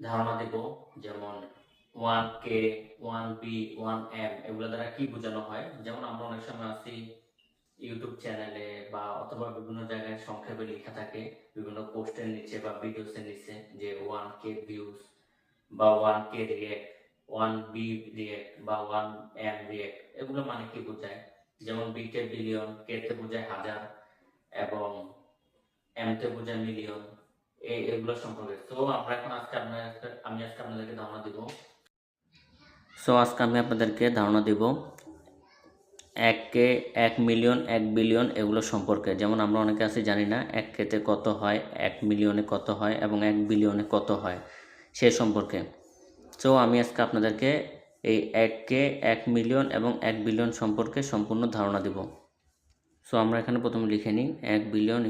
ধারণা দেব, যেমন 1K, 1B, 1M এগুলো দ্বারা কি বোঝানো হয়। যেমন আমরা অনেক সময় আছি ইউটিউব চ্যানেলে বা অথবা বিভিন্ন জায়গায় সংক্ষেপে লেখা থাকে বিভিন্ন পোস্টের নিচে বা ভিডিওসের নিচে যে 1K ভিউজ বা 1K রিয়েক্ট, 1B রিয়েক্ট বা 1M রিয়েক্ট, এগুলো মানে কি বোঝায়। যেমন B কে বিলিয়ন, K তে বোঝায় হাজার এবং M তে বোঝায় মিলিয়ন, এগুলো সম্পর্কে। তো আমরা এখন আমি আজকে আপনাদেরকে ধারণা দিব। আজকে আমি আপনাদেরকে ধারণা দিব 1K, 1 মিলিয়ন, 1 বিলিয়ন এগুলো সম্পর্কে। যেমন আমরা অনেকে আছি জানি না 1K তে কত হয়, 1 মিলিয়নে কত হয় এবং 1 বিলিয়নে কত হয় সে সম্পর্কে। আমি আজকে আপনাদেরকে এই 1K, 1 মিলিয়ন এবং 1 বিলিয়ন সম্পর্কে সম্পূর্ণ ধারণা দিব। আমরা এখানে প্রথমে লিখে নিই 1 বিলিয়ন